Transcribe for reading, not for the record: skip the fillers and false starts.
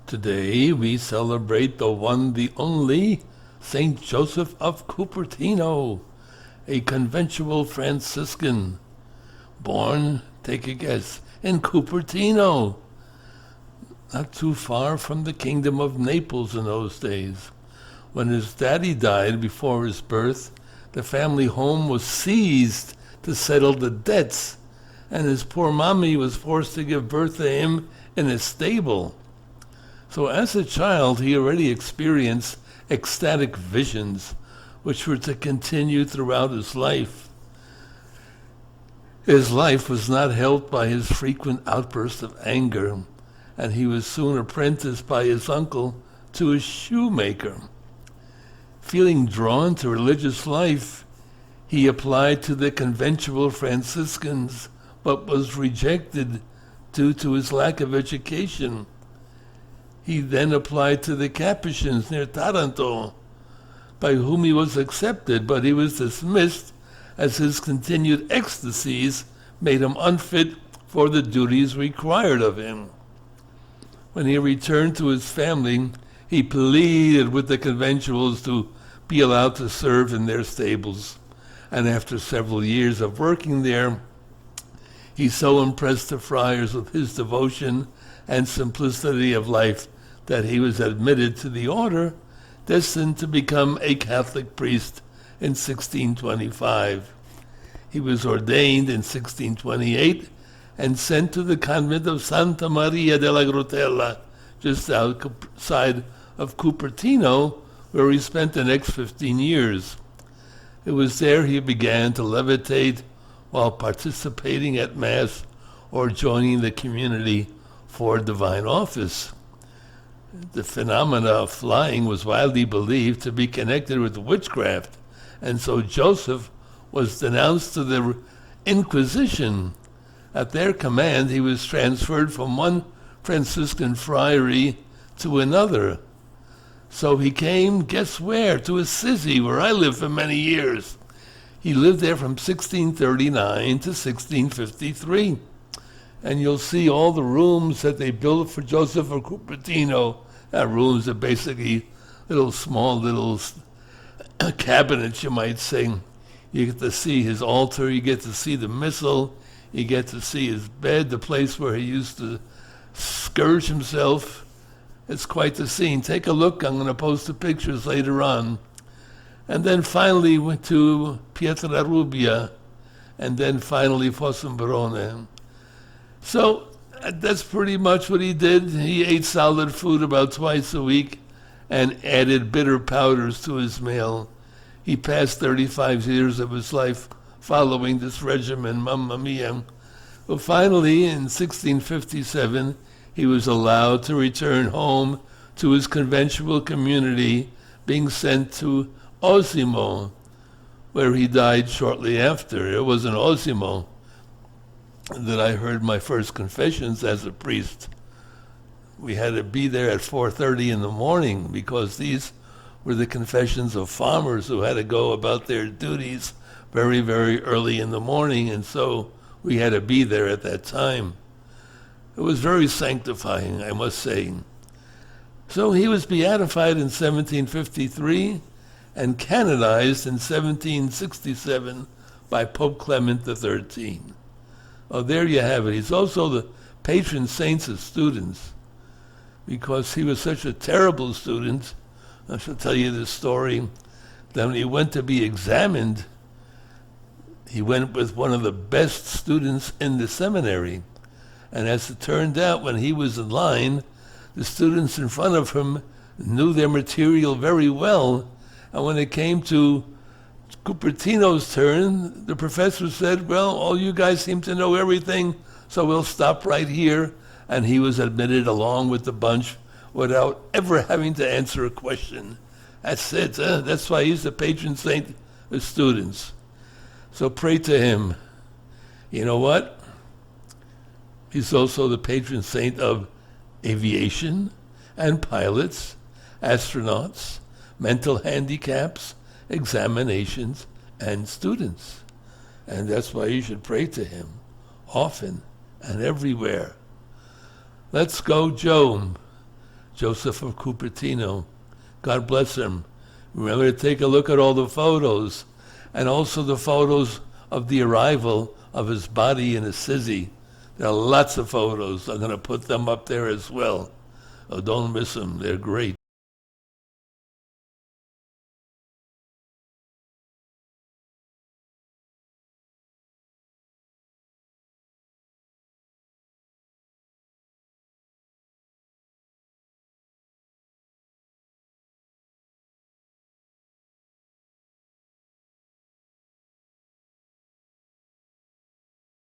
Today we celebrate the one, the only, Saint Joseph of Cupertino, a conventual Franciscan, born, take a guess, in Cupertino, not too far from the kingdom of Naples in those days. When his daddy died before his birth, the family home was seized to settle the debts, and his poor mommy was forced to give birth to him in a stable. So as a child, he already experienced ecstatic visions, which were to continue throughout his life. His life was not helped by his frequent outbursts of anger, and he was soon apprenticed by his uncle to a shoemaker. Feeling drawn to religious life, he applied to the conventual Franciscans, but was rejected due to his lack of education. He then applied to the Capuchins near Taranto, by whom he was accepted, but he was dismissed as his continued ecstasies made him unfit for the duties required of him. When he returned to his family, he pleaded with the conventuals to be allowed to serve in their stables, and after several years of working there, he so impressed the friars with his devotion and simplicity of life that he was admitted to the order, destined to become a Catholic priest in 1625. He was ordained in 1628 and sent to the convent of Santa Maria della Grotella, just outside of Cupertino, where he spent the next 15 years. It was there he began to levitate while participating at Mass or joining the community for divine office. The phenomena of flying was widely believed to be connected with witchcraft, and so Joseph was denounced to the Inquisition. At their command, he was transferred from one Franciscan friary to another. So he came, guess where? To Assisi, where I lived for many years. He lived there from 1639 to 1653. And you'll see all the rooms that they built for Joseph of Cupertino. Rooms are basically small cabinets, you might say. You get to see his altar, you get to see the missal, you get to see his bed, the place where he used to scourge himself. It's quite the scene. Take a look. I'm going to post the pictures later on. And then finally went to Pietrarubia, and then finally Fossombrone. So that's pretty much what he did. He ate solid food about twice a week and added bitter powders to his meal. He passed 35 years of his life following this regimen, mamma mia. Well, finally, in 1657, he was allowed to return home to his conventual community, being sent to Osimo, where he died shortly after. It was in Osimo that I heard my first confessions as a priest. We had to be there at 4:30 in the morning because these were the confessions of farmers who had to go about their duties very, very early in the morning, and so we had to be there at that time. It was very sanctifying, I must say. So he was beatified in 1753 and canonized in 1767 by Pope Clement XIII. Oh, there you have it. He's also the patron saint of students because he was such a terrible student. I shall tell you this story. That when he went to be examined, he went with one of the best students in the seminary. And as it turned out, when he was in line, the students in front of him knew their material very well. And when it came to Cupertino's turn, the professor said, well, all you guys seem to know everything, so we'll stop right here. And he was admitted along with the bunch without ever having to answer a question. That's it. That's why he's the patron saint of students. So pray to him. You know what? He's also the patron saint of aviation and pilots, astronauts, mental handicaps, examinations, and students. And that's why you should pray to him often and everywhere. Let's go, Joe. Joseph of Cupertino. God bless him. Remember to take a look at all the photos, and also the photos of the arrival of his body in Assisi. There are lots of photos. I'm going to put them up there as well. Oh, don't miss them. They're great.